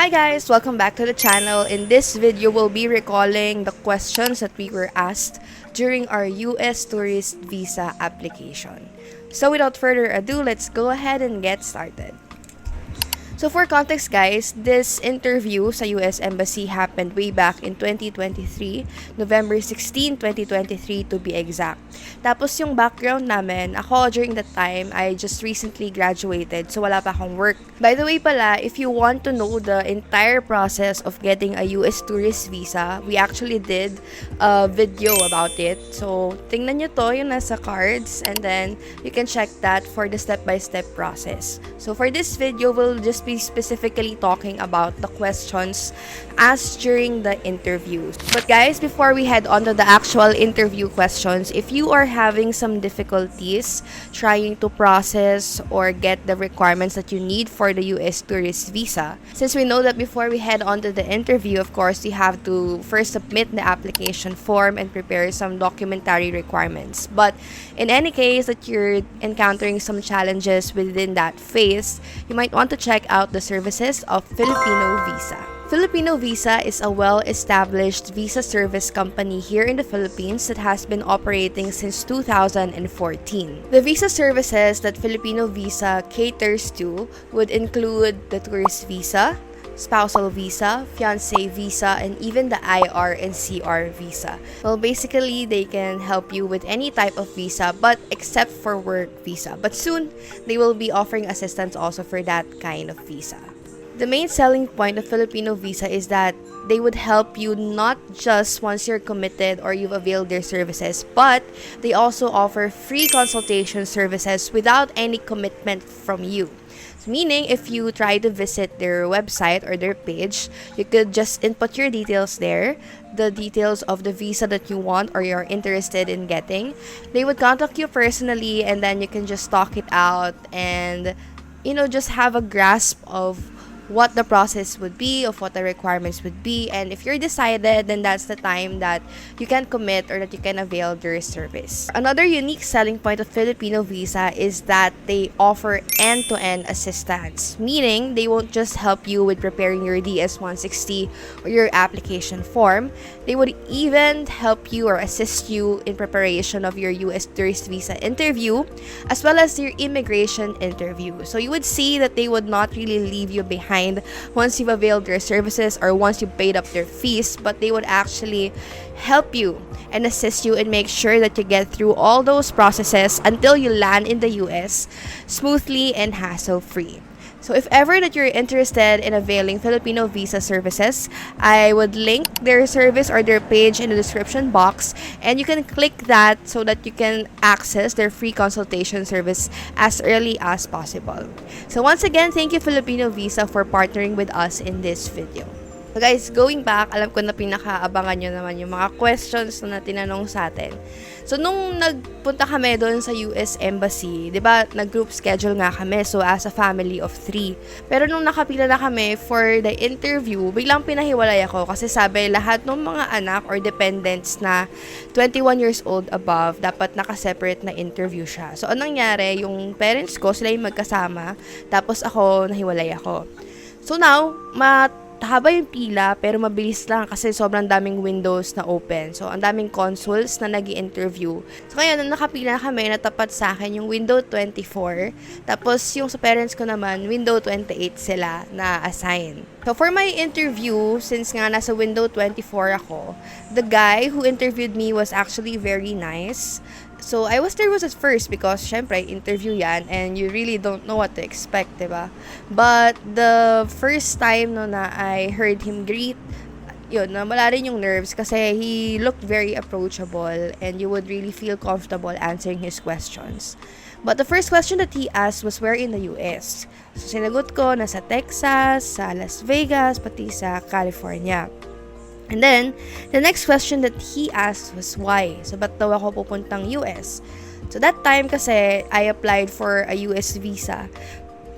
Hi guys! Welcome back to the channel. In this video, we'll be recalling the questions that we were asked during our US tourist visa application. So without further ado, let's go ahead and get started. So for context guys, this interview sa US Embassy happened way back in 2023, November 16, 2023 to be exact. Tapos yung background namin, ako during that time, I just recently graduated so wala pa akong work. By the way pala, if you want to know the entire process of getting a US tourist visa, we actually did a video about it. So tingnan nyo to, yung nasa cards, and then you can check that for the step-by-step process. So for this video, we'll just be specifically talking about the questions asked during the interviews. But guys, before we head on to the actual interview questions, if you are having some difficulties trying to process or get the requirements that you need for the US tourist visa, since we know that before we head on to the interview, of course, you have to first submit the application form and prepare some documentary requirements. But in any case that you're encountering some challenges within that phase, you might want to check out the services of Filipino Visa. Filipino Visa is a well-established visa service company here in the Philippines that has been operating since 2014. The visa services that Filipino Visa caters to would include the tourist visa, spousal visa, fiancé visa, and even the IR and CR visa. Well, basically, they can help you with any type of visa, but except for work visa. But soon, they will be offering assistance also for that kind of visa. The main selling point of Filipino Visa is that they would help you not just once you're committed or you've availed their services, but they also offer free consultation services without any commitment from you. Meaning, if you try to visit their website or their page, you could just input your details there, the details of the visa that you want or you're interested in getting. They would contact you personally, and then you can just talk it out and, just have a grasp of what the process would be, of what the requirements would be, and if you're decided, then that's the time that you can commit or that you can avail their service. Another unique selling point of Filipino Visa is that they offer end-to-end assistance, meaning they won't just help you with preparing your DS-160 or your application form. They would even help you or assist you in preparation of your US tourist visa interview, as well as your immigration interview. So you would see that they would not really leave you behind once you've availed their services or once you've paid up their fees, but they would actually help you and assist you and make sure that you get through all those processes until you land in the US smoothly and hassle-free. So if ever that you're interested in availing Filipino Visa services, I would link their service or their page in the description box, and you can click that so that you can access their free consultation service as early as possible. So once again, thank you Filipino Visa for partnering with us in this video. So guys, going back, alam ko na pinakaabangan nyo naman yung mga questions na tinanong sa atin. So nung nagpunta kami doon sa US Embassy, 'di ba, nag-group schedule nga kami, so as a family of 3. Pero nung nakapila na kami for the interview, biglang pinahiwalay ako kasi sabi lahat ng mga anak or dependents na 21 years old above, dapat naka-separate na interview siya. So anong nangyari, yung parents ko, sila yung magkasama, tapos ako, nahiwalay ako. So now, haba yung pila, pero mabilis lang kasi sobrang daming windows na open. So, ang daming consuls na nag-i-interview. So, kaya nung nakapila na kami, natapat sa akin yung window 24. Tapos, yung sa parents ko naman, window 28 sila na assign. So, for my interview, since nga nasa window 24 ako, the guy who interviewed me was actually very nice. So, I was nervous at first because, syempre, interview yan and you really don't know what to expect, diba? But, the first time na I heard him greet, yun, nawala rin yung nerves kasi he looked very approachable and you would really feel comfortable answering his questions. But the first question that he asked was where in the US. So, sinagot ko, nasa Texas, sa Las Vegas, pati sa California. And then, the next question that he asked was why? So, ba't daw ako pupuntang US? So, that time kasi, I applied for a US visa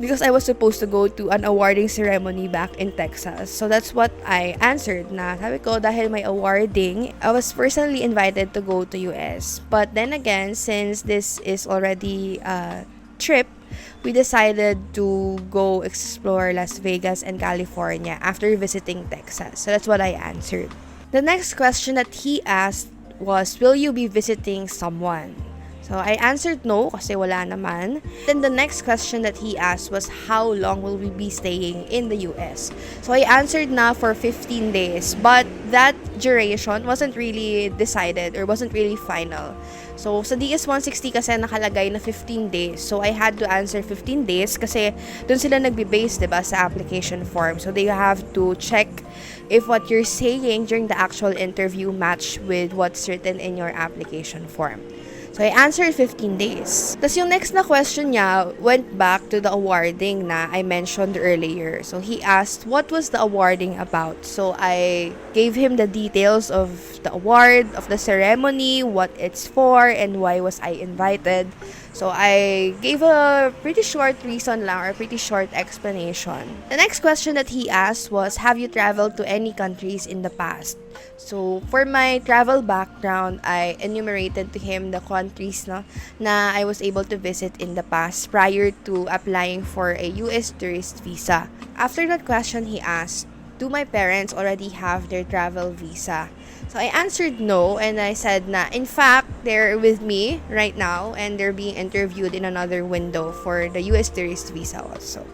because I was supposed to go to an awarding ceremony back in Texas. So, that's what I answered na. Sabi ko, dahil may awarding, I was personally invited to go to US. But then again, since this is already a trip we decided to go explore Las Vegas and California after visiting Texas. So that's what I answered. The next question that he asked was, will you be visiting someone? So I answered no kasi wala naman. Then the next question that he asked was, how long will we be staying in the US? So I answered na for 15 days, but that duration wasn't really decided or wasn't really final. So sa DS-160 kasi nakalagay na 15 days. So I had to answer 15 days kasi dun sila nagbe-base, diba, sa application form. So they have to check if what you're saying during the actual interview match with what's written in your application form. So, I answered 15 days. Tapos yung next na question niya went back to the awarding na I mentioned earlier. So, he asked, what was the awarding about? So, I gave him the details of the award, of the ceremony, what it's for, and why was I invited. So, I gave a pretty short reason lang or pretty short explanation. The next question that he asked was, have you traveled to any countries in the past? So, for my travel background, I enumerated to him the countries na I was able to visit in the past prior to applying for a US tourist visa. After that question, he asked, do my parents already have their travel visa? So, I answered no, and I said na, in fact, they're with me right now, and they're being interviewed in another window for the US tourist visa also.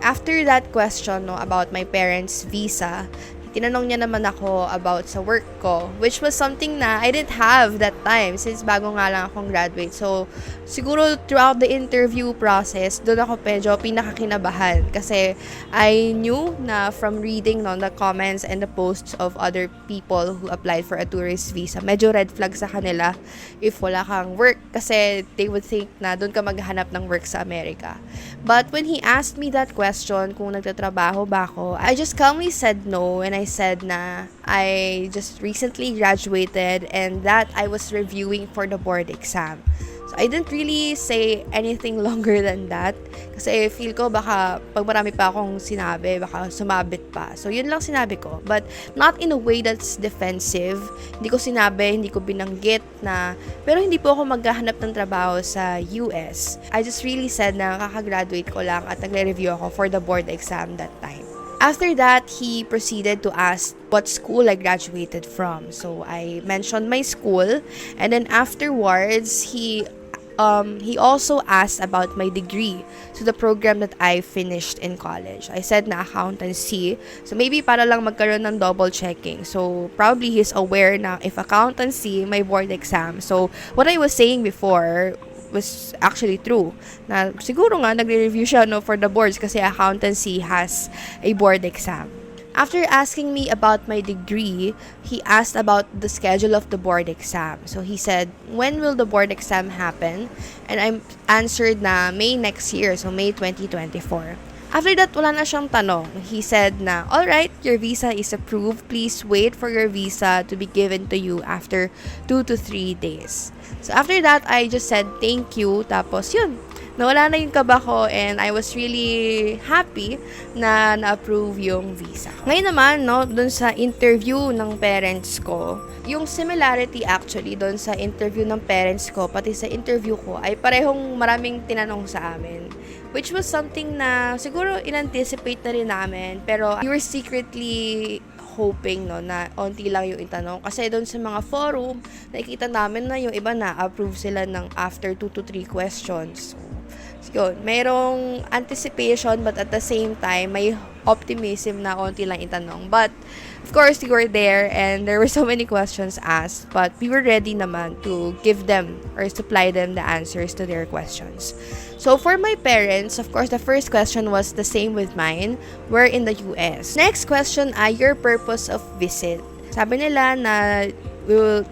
After that question about my parents' visa, tinanong niya naman ako about sa work ko, which was something na I didn't have that time since bago nga lang akong graduate. So, siguro throughout the interview process, doon ako medyo pinakakinabahan kasi I knew na from reading the comments and the posts of other people who applied for a tourist visa, medyo red flag sa kanila if wala kang work kasi they would think na doon ka maghanap ng work sa Amerika. But when he asked me that question, kung nagtatrabaho ba ako, I just calmly said no, and I said na I just recently graduated and that I was reviewing for the board exam. So, I didn't really say anything longer than that kasi feel ko baka pag marami pa akong sinabi, baka sumabit pa. So, yun lang sinabi ko. But not in a way that's defensive. Hindi ko sinabi, hindi ko binanggit na, pero hindi po ako maghahanap ng trabaho sa US. I just really said na kakagraduate ko lang at nagre-review ako for the board exam that time. After that, he proceeded to ask what school I graduated from. So, I mentioned my school. And then afterwards, he also asked about my degree. So, the program that I finished in college. I said na accountancy. So, maybe para lang magkaroon ng double checking. So, probably he's aware na if accountancy, may board exam. So, what I was saying before was actually true. Na siguro nga nagre-review siya for the boards kasi accountancy has a board exam. After asking me about my degree, he asked about the schedule of the board exam. So he said, when will the board exam happen? And I answered na May next year, so May 2024. After that, wala na siyang tanong. He said na, alright, your visa is approved. Please wait for your visa to be given to you after 2 to 3 days. So after that, I just said thank you. Tapos yun, nawala na yung kaba ko and I was really happy na na-approve yung visa. Ngayon naman, dun sa interview ng parents ko, yung similarity actually dun sa interview ng parents ko, pati sa interview ko, ay parehong maraming tinanong sa amin. Which was something na siguro in-anticipate na rin namin. Pero we were secretly hoping na onti lang yung itanong. Kasi doon sa mga forum, nakikita namin na yung iba na approve sila ng after 2 to 3 questions. So, yun, mayroong anticipation but at the same time, may optimism na onti lang itanong. But, of course, we were there and there were so many questions asked. But we were ready naman to give them or supply them the answers to their questions. So, for my parents, of course, the first question was the same with mine. We're in the US. Next question ay your purpose of visit. Sabi nila na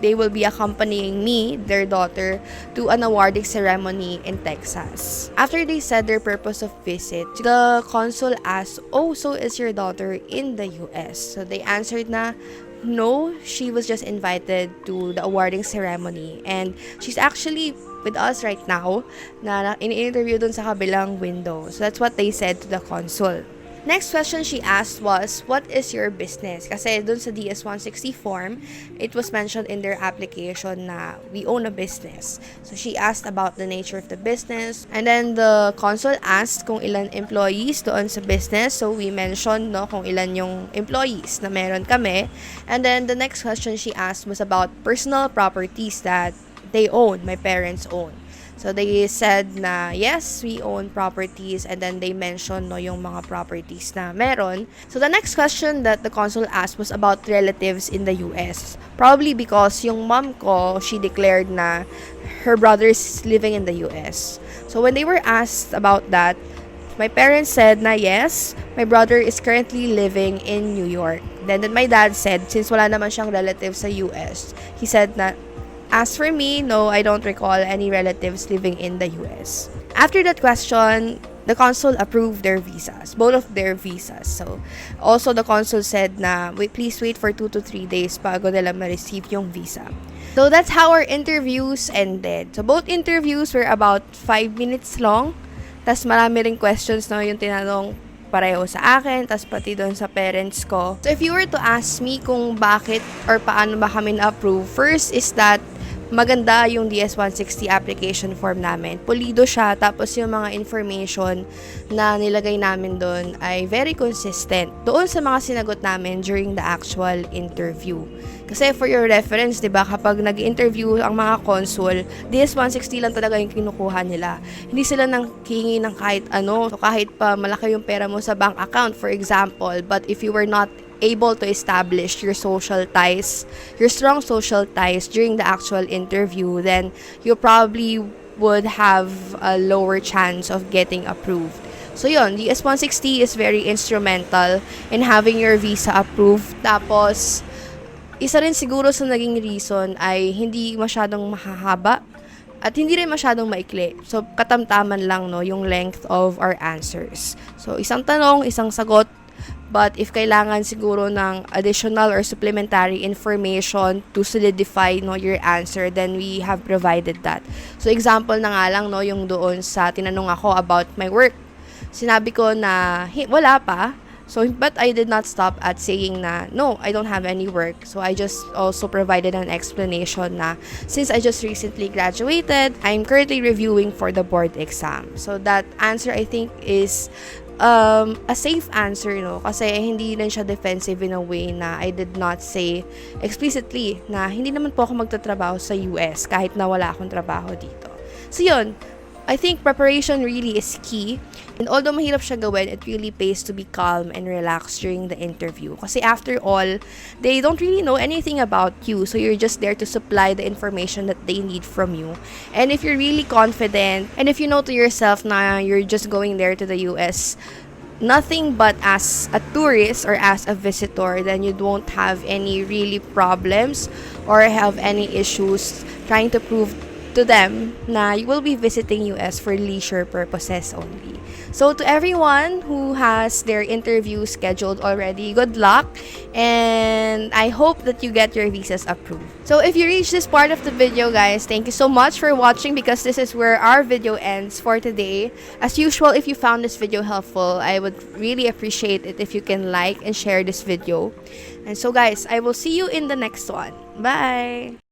they will be accompanying me, their daughter, to an awarding ceremony in Texas. After they said their purpose of visit, the consul asked, oh, so is your daughter in the US? So, they answered na, no, she was just invited to the awarding ceremony. And she's actually with us right now na in-interview dun sa kabilang window. So, that's what they said to the consul. Next question she asked was, what is your business? Kasi dun sa DS-160 form, it was mentioned in their application na we own a business. So she asked about the nature of the business. And then the consul asked kung ilan employees doon sa business. So we mentioned kung ilan yung employees na meron kami. And then the next question she asked was about personal properties that they own, my parents own. So, they said na, yes, we own properties, and then they mentioned yung mga properties na meron. So, the next question that the consul asked was about relatives in the US. Probably because yung mom ko, she declared na her brother is living in the US. So, when they were asked about that, my parents said na, yes, my brother is currently living in New York. Then my dad said, since wala naman siyang relatives sa US, he said na, as for me, no, I don't recall any relatives living in the US. After that question, the consul approved their visas, both of their visas. So, also the consul said na, please wait for 2 to 3 days bago nila ma-receive yung visa. So, that's how our interviews ended. So, both interviews were about 5 minutes long. Tas marami ring questions na yung tinanong pareho sa akin, tas pati doon sa parents ko. So, if you were to ask me kung bakit or paano ba kami na-approve, first is that maganda yung DS-160 application form namin. Pulido siya, tapos yung mga information na nilagay namin doon ay very consistent doon sa mga sinagot namin during the actual interview. Kasi for your reference, diba, kapag nag-interview ang mga consul, DS-160 lang talaga yung kinukuha nila. Hindi sila nang hingi ng kahit ano. So, kahit pa malaki yung pera mo sa bank account, for example, but if you were not able to establish your social ties, your strong social ties during the actual interview, then you probably would have a lower chance of getting approved. So yun, the S-160 is very instrumental in having your visa approved. Tapos, isa rin siguro sa naging reason ay hindi masyadong mahahaba at hindi rin masyadong maikli. So, katamtaman lang yung length of our answers. So, isang tanong, isang sagot. But if kailangan siguro ng additional or supplementary information to solidify your answer, then we have provided that. So example na nga lang yung doon sa tinanong ako about my work. Sinabi ko na wala pa. So, but I did not stop at saying na, no, I don't have any work. So, I just also provided an explanation na, since I just recently graduated, I'm currently reviewing for the board exam. So, that answer, I think, is a safe answer, kasi hindi rin siya defensive in a way na I did not say explicitly na hindi naman po ako magtatrabaho sa US kahit na wala akong trabaho dito. So, yun. I think preparation really is key. And although mahirap siya gawin, it really pays to be calm and relaxed during the interview. Kasi after all, they don't really know anything about you. So you're just there to supply the information that they need from you. And if you're really confident, and if you know to yourself na you're just going there to the US, nothing but as a tourist or as a visitor, then you won't have any really problems or have any issues trying to prove to them na you will be visiting US for leisure purposes only. So to everyone who has their interview scheduled already, good luck, and I hope that you get your visas approved. So if you reach this part of the video, guys, thank you so much for watching, because this is where our video ends for today. As usual, if you found this video helpful, I would really appreciate it if you can like and share this video. And so guys, I will see you in the next one. Bye!